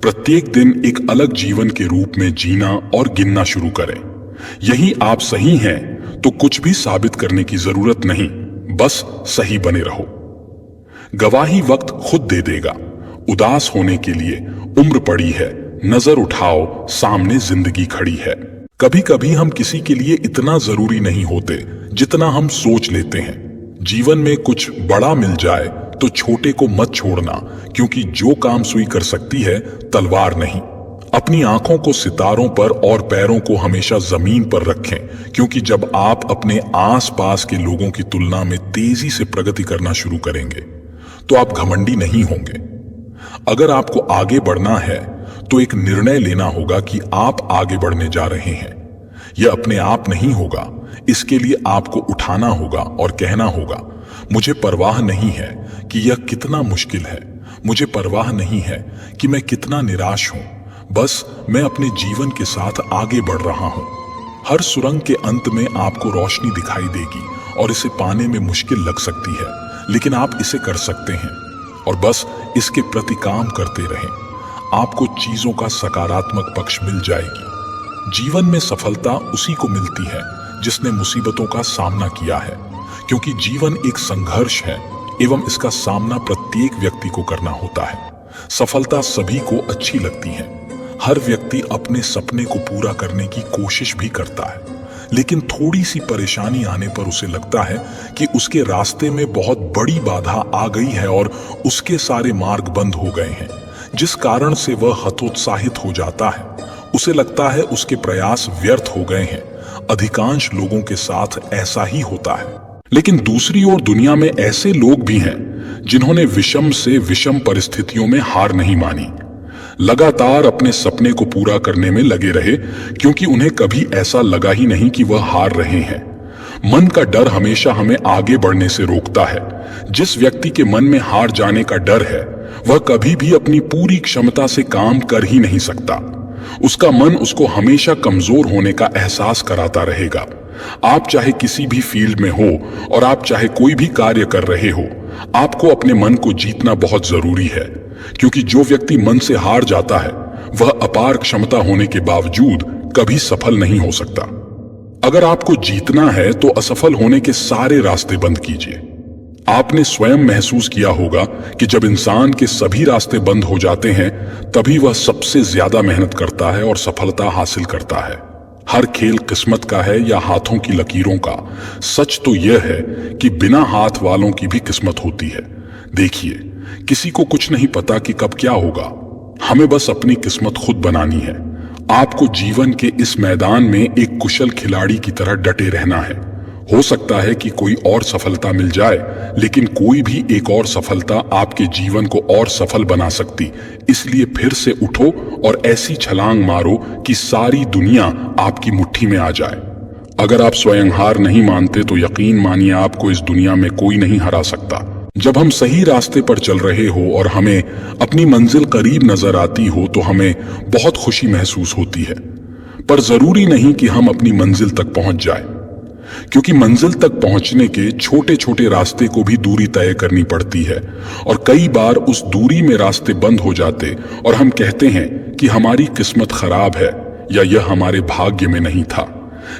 प्रत्येक दिन एक अलग जीवन के रूप में जीना और गिनना शुरू करें। यही आप सही हैं तो कुछ भी साबित करने की जरूरत नहीं, बस सही बने रहो। गवाही वक्त खुद दे देगा। उदास होने के लिए उम्र पड़ी है, नजर उठाओ, सामने जिंदगी खड़ी है। कभी कभी हम किसी के लिए इतना जरूरी नहीं होते जितना हम सोच लेते हैं। जीवन में कुछ बड़ा मिल जाए तो छोटे को मत छोड़ना, क्योंकि जो काम सुई कर सकती है तलवार नहीं। अपनी आंखों को सितारों पर और पैरों को हमेशा जमीन पर रखें, क्योंकि जब आप अपने आसपास के लोगों की तुलना में तेजी से प्रगति करना शुरू करेंगे तो आप घमंडी नहीं होंगे। अगर आपको आगे बढ़ना है तो एक निर्णय लेना होगा कि आप आगे बढ़ने जा रहे हैं। यह अपने आप नहीं होगा, इसके लिए आपको उठाना होगा और कहना होगा, मुझे परवाह नहीं है कि यह कितना मुश्किल है, मुझे परवाह नहीं है कि मैं कितना निराश हूं, बस मैं अपने जीवन के साथ आगे बढ़ रहा हूं। हर सुरंग के अंत में आपको रोशनी दिखाई देगी और इसे पाने में मुश्किल लग सकती है, लेकिन आप इसे कर सकते हैं और बस इसके प्रति काम करते रहें। आपको चीजों का सकारात्मक पक्ष मिल जाएगी। जीवन में सफलता उसी को मिलती है जिसने मुसीबतों का सामना किया है, क्योंकि जीवन एक संघर्ष है एवं इसका सामना प्रत्येक व्यक्ति को करना होता है। सफलता सभी को अच्छी लगती है। हर व्यक्ति अपने सपने को पूरा करने की कोशिश भी करता है, लेकिन थोड़ी सी परेशानी आने पर उसे लगता है कि उसके रास्ते में बहुत बड़ी बाधा आ गई है और उसके सारे मार्ग बंद हो गए हैं, जिस कारण से वह हतोत्साहित हो जाता है। उसे लगता है उसके प्रयास व्यर्थ हो गए हैं। अधिकांश लोगों के साथ ऐसा ही होता है। लेकिन दूसरी ओर दुनिया में ऐसे लोग भी हैं जिन्होंने विषम से विषम परिस्थितियों में हार नहीं मानी, लगातार अपने सपने को पूरा करने में लगे रहे, क्योंकि उन्हें कभी ऐसा लगा ही नहीं कि वह हार रहे हैं। मन का डर हमेशा हमें आगे बढ़ने से रोकता है। जिस व्यक्ति के मन में हार जाने का डर है, वह कभी भी अपनी पूरी क्षमता से काम कर ही नहीं सकता। उसका मन उसको हमेशा कमजोर होने का एहसास कराता रहेगा। आप चाहे किसी भी फील्ड में हो और आप चाहे कोई भी कार्य कर रहे हो, आपको अपने मन को जीतना बहुत जरूरी है, क्योंकि जो व्यक्ति मन से हार जाता है वह अपार क्षमता होने के बावजूद कभी सफल नहीं हो सकता। अगर आपको जीतना है तो असफल होने के सारे रास्ते बंद कीजिए। आपने स्वयं महसूस किया होगा कि जब इंसान के सभी रास्ते बंद हो जाते हैं, तभी वह सबसे ज्यादा मेहनत करता है और सफलता हासिल करता है। हर खेल किस्मत का है या हाथों की लकीरों का। सच तो यह है कि बिना हाथ वालों की भी किस्मत होती है। देखिए, किसी को कुछ नहीं पता कि कब क्या होगा। हमें बस अपनी किस्मत खुद बनानी है। आपको जीवन के इस मैदान में एक कुशल खिलाड़ी की तरह डटे रहना है। हो सकता है कि कोई और सफलता मिल जाए, लेकिन कोई भी एक और सफलता आपके जीवन को और सफल बना सकती। इसलिए फिर से उठो और ऐसी छलांग मारो कि सारी दुनिया आपकी मुट्ठी में आ जाए। अगर आप स्वयं हार नहीं मानते तो यकीन मानिए आपको इस दुनिया में कोई नहीं हरा सकता। जब हम सही रास्ते पर चल रहे हो और हमें अपनी मंजिल करीब नजर आती हो तो हमें बहुत खुशी महसूस होती है। पर जरूरी नहीं कि हम अपनी मंजिल तक पहुंच जाएं, क्योंकि मंजिल तक पहुंचने के छोटे छोटे रास्ते को भी दूरी तय करनी पड़ती है और कई बार उस दूरी में रास्ते बंद हो जाते और हम कहते हैं कि हमारी किस्मत खराब है या यह हमारे भाग्य में नहीं था।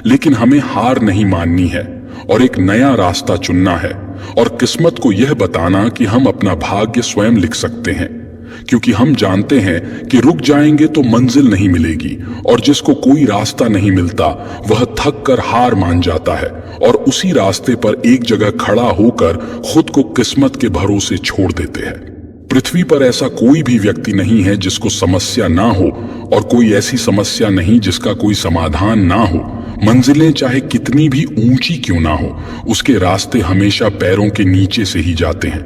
लेकिन हमें हार नहीं माननी है और एक नया रास्ता चुनना है और किस्मत को यह बताना कि हम अपना भाग्य स्वयं लिख सकते हैं, क्योंकि हम जानते हैं कि रुक जाएंगे तो मंजिल नहीं मिलेगी और जिसको कोई रास्ता नहीं मिलता वह थक कर हार मान जाता है और उसी रास्ते पर एक जगह खड़ा होकर खुद को किस्मत के भरोसे छोड़ देते हैं। पृथ्वी पर ऐसा कोई भी व्यक्ति नहीं है जिसको समस्या ना हो और कोई ऐसी समस्या नहीं जिसका कोई समाधान ना हो। मंजिलें चाहे कितनी भी ऊंची क्यों ना हो, उसके रास्ते हमेशा पैरों के नीचे से ही जाते हैं।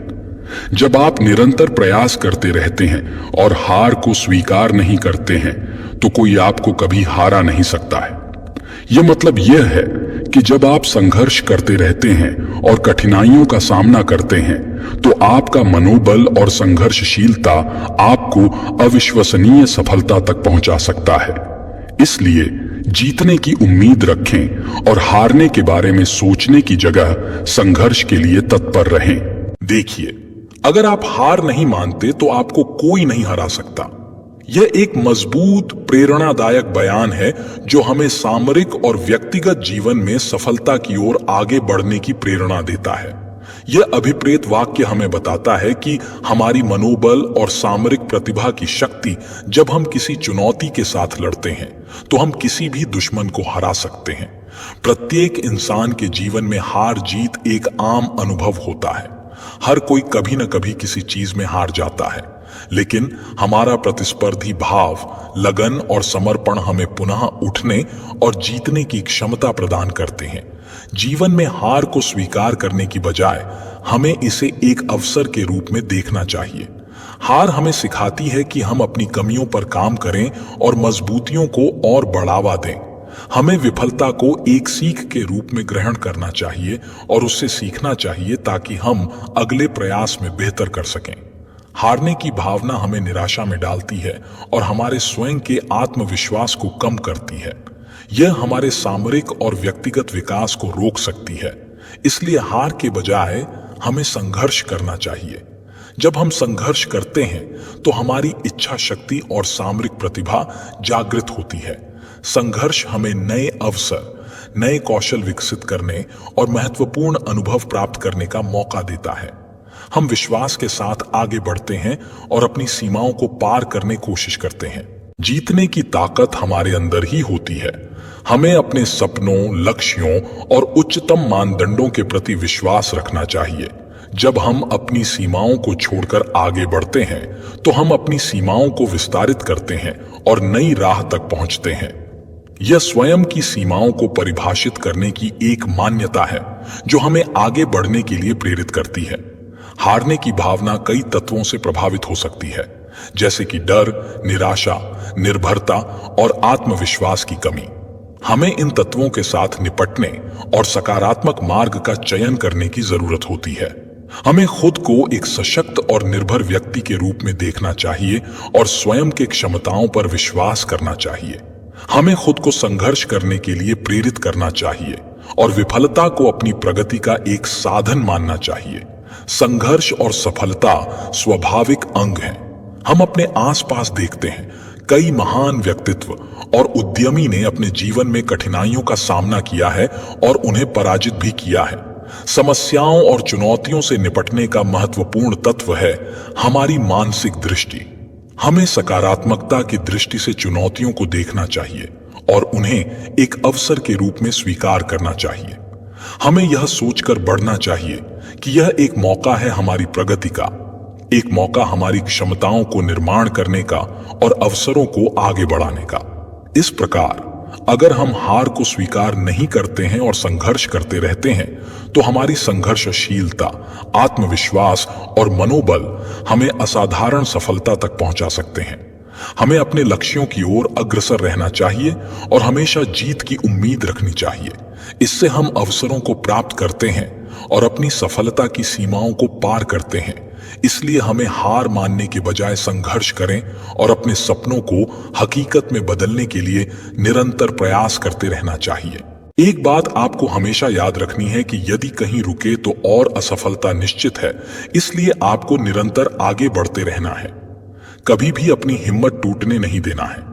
जब आप निरंतर प्रयास करते रहते हैं और हार को स्वीकार नहीं करते हैं तो कोई आपको कभी हारा नहीं सकता है। यह मतलब यह है कि जब आप संघर्ष करते रहते हैं और कठिनाइयों का सामना करते हैं तो आपका मनोबल और संघर्षशीलता आपको अविश्वसनीय सफलता तक पहुंचा सकता है। इसलिए जीतने की उम्मीद रखें और हारने के बारे में सोचने की जगह संघर्ष के लिए तत्पर रहें। देखिए, अगर आप हार नहीं मानते तो आपको कोई नहीं हरा सकता। यह एक मजबूत प्रेरणादायक बयान है जो हमें सामरिक और व्यक्तिगत जीवन में सफलता की ओर आगे बढ़ने की प्रेरणा देता है। यह अभिप्रेत वाक्य हमें बताता है कि हमारी मनोबल और सामरिक प्रतिभा की शक्ति, जब हम किसी चुनौती के साथ लड़ते हैं तो हम किसी भी दुश्मन को हरा सकते हैं। प्रत्येक इंसान के जीवन में हार जीत एक आम अनुभव होता है। हर कोई कभी न कभी किसी चीज में हार जाता है, लेकिन हमारा प्रतिस्पर्धी भाव, लगन और समर्पण हमें पुनः उठने और जीतने की क्षमता प्रदान करते हैं। जीवन में हार को स्वीकार करने की बजाय हमें इसे एक अवसर के रूप में देखना चाहिए। हार हमें सिखाती है कि हम अपनी कमियों पर काम करें और मजबूतियों को और बढ़ावा दें। हमें विफलता को एक सीख के रूप में ग्रहण करना चाहिए और उससे सीखना चाहिए ताकि हम अगले प्रयास में बेहतर कर सकें। हारने की भावना हमें निराशा में डालती है और हमारे स्वयं के आत्मविश्वास को कम करती है। यह हमारे सामरिक और व्यक्तिगत विकास को रोक सकती है। इसलिए हार के बजाय हमें संघर्ष करना चाहिए। जब हम संघर्ष करते हैं तो हमारी इच्छा शक्ति और सामरिक प्रतिभा जागृत होती है। संघर्ष हमें नए अवसर, नए कौशल विकसित करने और महत्वपूर्ण अनुभव प्राप्त करने का मौका देता है। हम विश्वास के साथ आगे बढ़ते हैं और अपनी सीमाओं को पार करने की कोशिश करते हैं। जीतने की ताकत हमारे अंदर ही होती है। हमें अपने सपनों, लक्ष्यों और उच्चतम मानदंडों के प्रति विश्वास रखना चाहिए। जब हम अपनी सीमाओं को छोड़कर आगे बढ़ते हैं तो हम अपनी सीमाओं को विस्तारित करते हैं और नई राह तक पहुंचते हैं। यह स्वयं की सीमाओं को परिभाषित करने की एक मान्यता है जो हमें आगे बढ़ने के लिए प्रेरित करती है। हारने की भावना कई तत्वों से प्रभावित हो सकती है, जैसे कि डर, निराशा, निर्भरता और आत्मविश्वास की कमी। हमें इन तत्वों के साथ निपटने और सकारात्मक मार्ग का चयन करने की जरूरत होती है। हमें खुद को एक सशक्त और निर्भर व्यक्ति के रूप में देखना चाहिए और स्वयं के क्षमताओं पर विश्वास करना चाहिए। हमें खुद को संघर्ष करने के लिए प्रेरित करना चाहिए और विफलता को अपनी प्रगति का एक साधन मानना चाहिए। संघर्ष और सफलता स्वाभाविक अंग हैं। हम अपने आसपास देखते हैं, कई महान व्यक्तित्व और उद्यमी ने अपने जीवन में कठिनाइयों का सामना किया है और उन्हें पराजित भी किया है। समस्याओं और चुनौतियों से निपटने का महत्वपूर्ण तत्व है हमारी मानसिक दृष्टि। हमें सकारात्मकता की दृष्टि से चुनौतियों को देखना चाहिए और उन्हें एक अवसर के रूप में स्वीकार करना चाहिए। हमें यह सोचकर बढ़ना चाहिए कि यह एक मौका है हमारी प्रगति का, एक मौका हमारी क्षमताओं को निर्माण करने का और अवसरों को आगे बढ़ाने का। इस प्रकार अगर हम हार को स्वीकार नहीं करते हैं और संघर्ष करते रहते हैं तो हमारी संघर्षशीलता, आत्मविश्वास और मनोबल हमें असाधारण सफलता तक पहुंचा सकते हैं। हमें अपने लक्ष्यों की ओर अग्रसर रहना चाहिए और हमेशा जीत की उम्मीद रखनी चाहिए। इससे हम अवसरों को प्राप्त करते हैं और अपनी सफलता की सीमाओं को पार करते हैं। इसलिए हमें हार मानने के बजाय संघर्ष करें और अपने सपनों को हकीकत में बदलने के लिए निरंतर प्रयास करते रहना चाहिए। एक बात आपको हमेशा याद रखनी है कि यदि कहीं रुके तो और असफलता निश्चित है, इसलिए आपको निरंतर आगे बढ़ते रहना है। कभी भी अपनी हिम्मत टूटने नहीं देना है,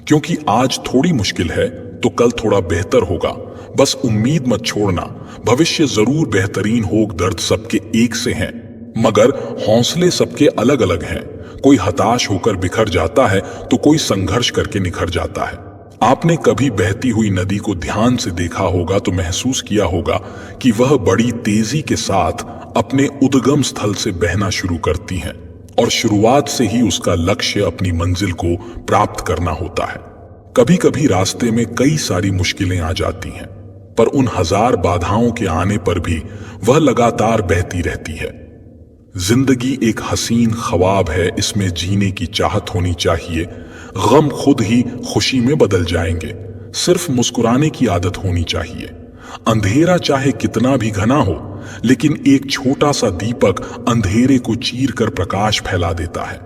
क्योंकि आज थोड़ी मुश्किल है तो कल थोड़ा बेहतर होगा। बस उम्मीद मत छोड़ना, भविष्य जरूर बेहतरीन होगा। दर्द सबके एक से हैं, मगर हौसले सबके अलग अलग हैं। कोई हताश होकर बिखर जाता है तो कोई संघर्ष करके निखर जाता है। आपने कभी बहती हुई नदी को ध्यान से देखा होगा तो महसूस किया होगा कि वह बड़ी तेजी के साथ अपने उद्गम स्थल से बहना शुरू करती है और शुरुआत से ही उसका लक्ष्य अपनी मंजिल को प्राप्त करना होता है। कभी कभी रास्ते में कई सारी मुश्किलें आ जाती हैं, पर उन हजार बाधाओं के आने पर भी वह लगातार बहती रहती है। जिंदगी एक हसीन ख्वाब है, इसमें जीने की चाहत होनी चाहिए। गम खुद ही खुशी में बदल जाएंगे, सिर्फ मुस्कुराने की आदत होनी चाहिए। अंधेरा चाहे कितना भी घना हो, लेकिन एक छोटा सा दीपक अंधेरे को चीर कर प्रकाश फैला देता है।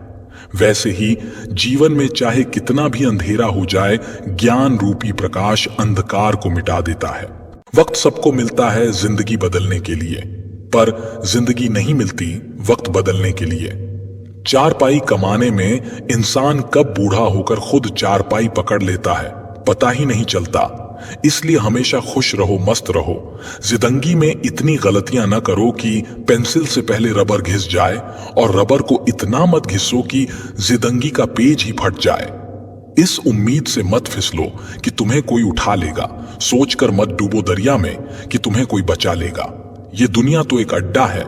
वैसे ही जीवन में चाहे कितना भी अंधेरा हो जाए, ज्ञान रूपी प्रकाश अंधकार को मिटा देता है। वक्त सबको मिलता है जिंदगी बदलने के लिए, पर जिंदगी नहीं मिलती वक्त बदलने के लिए। चारपाई कमाने में इंसान कब बूढ़ा होकर खुद चारपाई पकड़ लेता है पता ही नहीं चलता। इसलिए हमेशा खुश रहो, मस्त रहो। जिंदगी में इतनी गलतियां न करो कि पेंसिल से पहले रबर घिस जाए, और रबर को इतना मत घिसो कि जिंदगी का पेज ही फट जाए। इस उम्मीद से मत फिसलो कि तुम्हें कोई उठा लेगा। सोचकर मत डूबो दरिया में कि तुम्हें कोई बचा लेगा। ये दुनिया तो एक अड्डा है,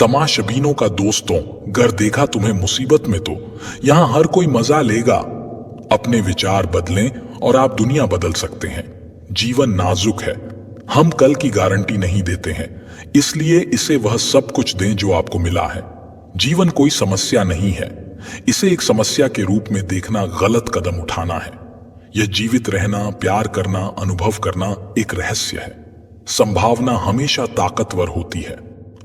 तमाशबीनों का दोस्तों। गर देखा तुम्हें मुसीबत में तो यहां हर कोई मजा लेगा। अपने विचार बदलें और आप दुनिया बदल सकते हैं। जीवन नाजुक है, हम कल की गारंटी नहीं देते हैं, इसलिए इसे वह सब कुछ दें जो आपको मिला है। जीवन कोई समस्या नहीं है, इसे एक समस्या के रूप में देखना गलत कदम उठाना है। यह जीवित रहना, प्यार करना, अनुभव करना एक रहस्य है। संभावना हमेशा ताकतवर होती है।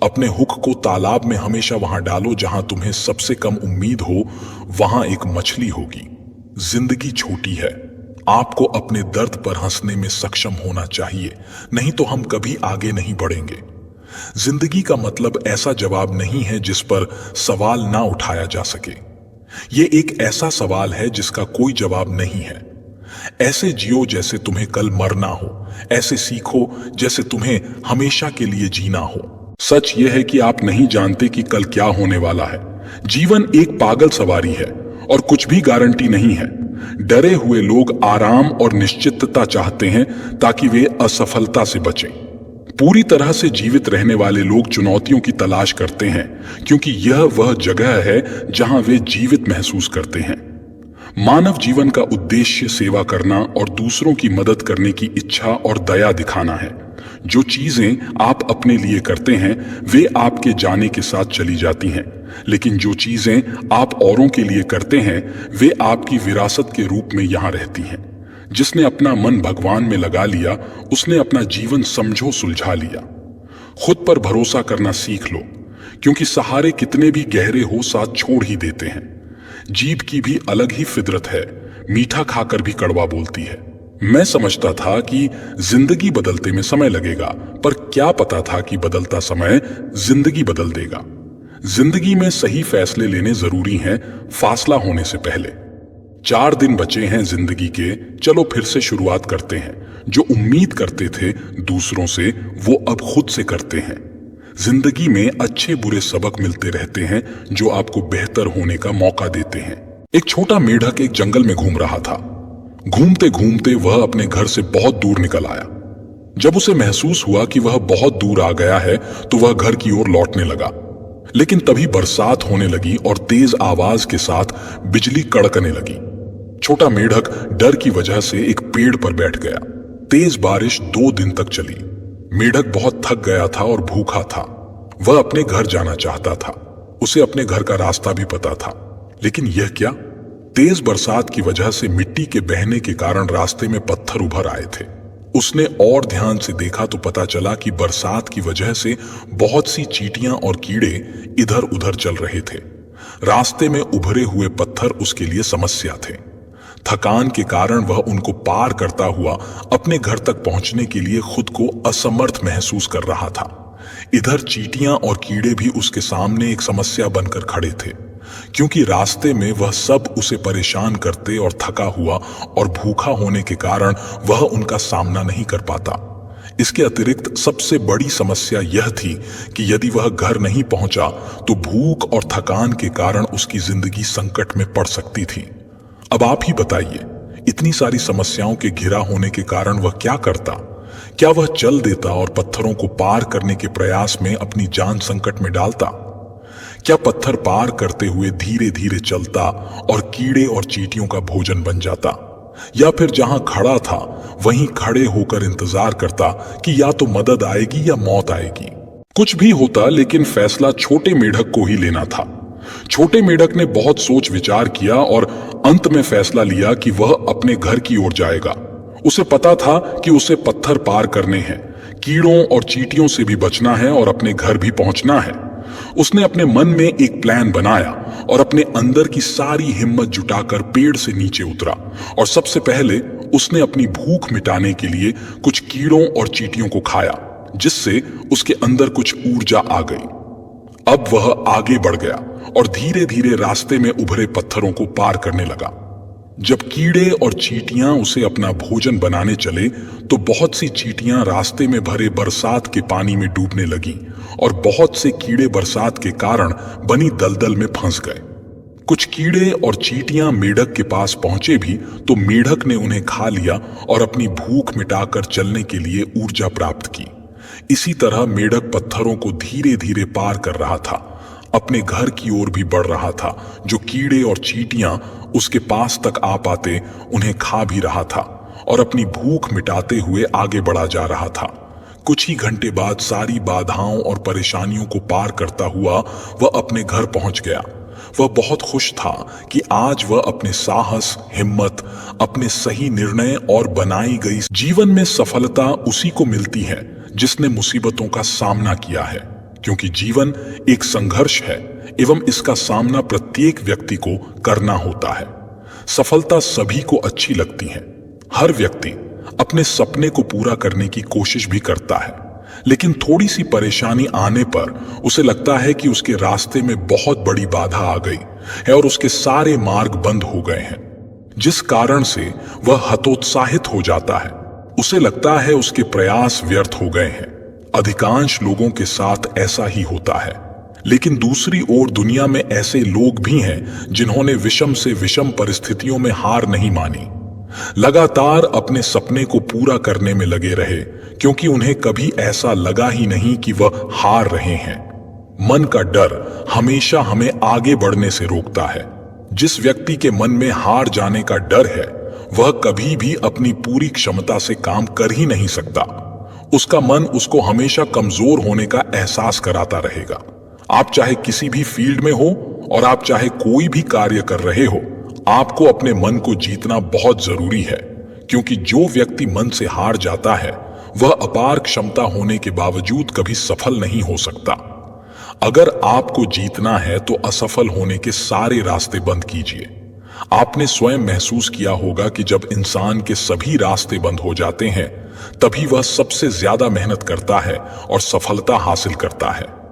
अपने हुक को तालाब में हमेशा वहां डालो जहां तुम्हें सबसे कम उम्मीद हो, वहां एक मछली होगी। जिंदगी छोटी है, आपको अपने दर्द पर हंसने में सक्षम होना चाहिए, नहीं तो हम कभी आगे नहीं बढ़ेंगे। जिंदगी का मतलब ऐसा जवाब नहीं है जिस पर सवाल ना उठाया जा सके। ये एक ऐसा सवाल है जिसका कोई जवाब नहीं है। ऐसे जियो जैसे तुम्हें कल मरना हो, ऐसे सीखो जैसे तुम्हें हमेशा के लिए जीना हो। सच यह है कि आप नहीं जानते कि कल क्या होने वाला है। जीवन एक पागल सवारी है और कुछ भी गारंटी नहीं है। डरे हुए लोग आराम और निश्चितता चाहते हैं ताकि वे असफलता से बचें। पूरी तरह से जीवित रहने वाले लोग चुनौतियों की तलाश करते हैं, क्योंकि यह वह जगह है जहां वे जीवित महसूस करते हैं। मानव जीवन का उद्देश्य सेवा करना और दूसरों की मदद करने की इच्छा और दया दिखाना है। जो चीजें आप अपने लिए करते हैं वे आपके जाने के साथ चली जाती हैं, लेकिन जो चीजें आप औरों के लिए करते हैं वे आपकी विरासत के रूप में यहां रहती हैं। जिसने अपना मन भगवान में लगा लिया उसने अपना जीवन समझो सुलझा लिया। खुद पर भरोसा करना सीख लो, क्योंकि सहारे कितने भी गहरे हो साथ छोड़ ही देते हैं। जीभ की भी अलग ही फितरत है, मीठा खाकर भी कड़वा बोलती है। मैं समझता था कि जिंदगी बदलते में समय लगेगा, पर क्या पता था कि बदलता समय जिंदगी बदल देगा। जिंदगी में सही फैसले लेने जरूरी हैं फासला होने से पहले। 4 दिन बचे हैं जिंदगी के, चलो फिर से शुरुआत करते हैं। जो उम्मीद करते थे दूसरों से वो अब खुद से करते हैं। जिंदगी में अच्छे बुरे सबक मिलते रहते हैं जो आपको बेहतर होने का मौका देते हैं। एक छोटा मेढक एक जंगल में घूम रहा था। घूमते घूमते वह अपने घर से बहुत दूर निकल आया। जब उसे महसूस हुआ कि वह बहुत दूर आ गया है तो वह घर की ओर लौटने लगा, लेकिन तभी बरसात होने लगी और तेज आवाज के साथ बिजली कड़कने लगी। छोटा मेढक डर की वजह से एक पेड़ पर बैठ गया। तेज बारिश 2 दिन तक चली। मेढक बहुत थक गया था और भूखा था। वह अपने घर जाना चाहता था। उसे अपने घर का रास्ता भी पता था, लेकिन यह क्या? तेज बरसात की वजह से मिट्टी के बहने के कारण रास्ते में पत्थर उभर आए थे। उसने और ध्यान से देखा तो पता चला कि बरसात की वजह से बहुत सी चींटियां और कीड़े इधर उधर चल रहे थे। रास्ते में उभरे हुए पत्थर उसके लिए समस्या थे। थकान के कारण वह उनको पार करता हुआ अपने घर तक पहुंचने के लिए खुद को असमर्थ महसूस कर रहा था। इधर चींटियां और कीड़े भी उसके सामने एक समस्या बनकर खड़े थे, क्योंकि रास्ते में वह सब उसे परेशान करते और थका हुआ और भूखा होने के कारण वह उनका सामना नहीं कर पाता। इसके अतिरिक्त सबसे बड़ी समस्या यह थी कि यदि वह घर नहीं पहुंचा तो भूख और थकान के कारण उसकी जिंदगी संकट में पड़ सकती थी। अब आप ही बताइए, इतनी सारी समस्याओं के घिरा होने के कारण वह क्या करता? क्या वह चल देता और पत्थरों को पार करने के प्रयास में अपनी जान संकट में डालता? क्या पत्थर पार करते हुए धीरे धीरे चलता और कीड़े और चींटियों का भोजन बन जाता? या फिर जहां खड़ा था वहीं खड़े होकर इंतजार करता कि या तो मदद आएगी या मौत आएगी? कुछ भी होता, लेकिन फैसला छोटे मेढक को ही लेना था। छोटे मेढक ने बहुत सोच विचार किया और अंत में फैसला लिया कि वह अपने घर की ओर जाएगा। उसे पता था कि उसे पत्थर पार करने हैं, कीड़ों और चींटियों से भी बचना है और अपने घर भी पहुंचना है। उसने अपने मन में एक प्लान बनाया और अपने अंदर की सारी हिम्मत जुटाकर पेड़ से नीचे उतरा और सबसे पहले उसने अपनी भूख मिटाने के लिए कुछ कीड़ों और चींटियों को खाया, जिससे उसके अंदर कुछ ऊर्जा आ गई। अब वह आगे बढ़ गया और धीरे धीरे रास्ते में उभरे पत्थरों को पार करने लगा। जब कीड़े और चींटियां उसे अपना भोजन बनाने चले तो बहुत सी चींटियां रास्ते में भरे बरसात के पानी में डूबने लगी और बहुत से कीड़े बरसात के कारण बनी दलदल में फंस गए। कुछ कीड़े और चींटियां मेढक के पास पहुंचे भी तो मेढक ने उन्हें खा लिया और अपनी भूख मिटाकर चलने के लिए ऊर्जा प्राप्त की। इसी तरह मेढक पत्थरों को धीरे धीरे पार कर रहा था, अपने घर की ओर भी बढ़ रहा था। जो कीड़े और चींटियां उसके पास तक आ पाते उन्हें खा भी रहा था और अपनी भूख मिटाते हुए आगे बढ़ा जा रहा था। कुछ ही घंटे बाद सारी बाधाओं और परेशानियों को पार करता हुआ वह अपने घर पहुंच गया। वह बहुत खुश था कि आज वह अपने साहस, हिम्मत, अपने सही निर्णय और बनाई गई जीवन में सफलता उसी को मिलती है जिसने मुसीबतों का सामना किया है। क्योंकि जीवन एक संघर्ष है एवं इसका सामना प्रत्येक व्यक्ति को करना होता है। सफलता सभी को अच्छी लगती है। हर व्यक्ति अपने सपने को पूरा करने की कोशिश भी करता है, लेकिन थोड़ी सी परेशानी आने पर उसे लगता है कि उसके रास्ते में बहुत बड़ी बाधा आ गई है और उसके सारे मार्ग बंद हो गए हैं, जिस कारण से वह हतोत्साहित हो जाता है। उसे लगता है उसके प्रयास व्यर्थ हो गए हैं। अधिकांश लोगों के साथ ऐसा ही होता है, लेकिन दूसरी ओर दुनिया में ऐसे लोग भी हैं जिन्होंने विषम से विषम परिस्थितियों में हार नहीं मानी, लगातार अपने सपने को पूरा करने में लगे रहे, क्योंकि उन्हें कभी ऐसा लगा ही नहीं कि वह हार रहे हैं। मन का डर हमेशा हमें आगे बढ़ने से रोकता है। जिस व्यक्ति के मन में हार जाने का डर है, वह कभी भी अपनी पूरी क्षमता से काम कर ही नहीं सकता। उसका मन उसको हमेशा कमजोर होने का एहसास कराता रहेगा। आप चाहे किसी भी फील्ड में हो और आप चाहे कोई भी कार्य कर रहे हो, आपको अपने मन को जीतना बहुत जरूरी है, क्योंकि जो व्यक्ति मन से हार जाता है वह अपार क्षमता होने के बावजूद कभी सफल नहीं हो सकता। अगर आपको जीतना है तो असफल होने के सारे रास्ते बंद कीजिए। आपने स्वयं महसूस किया होगा कि जब इंसान के सभी रास्ते बंद हो जाते हैं, तभी वह सबसे ज्यादा मेहनत करता है और सफलता हासिल करता है।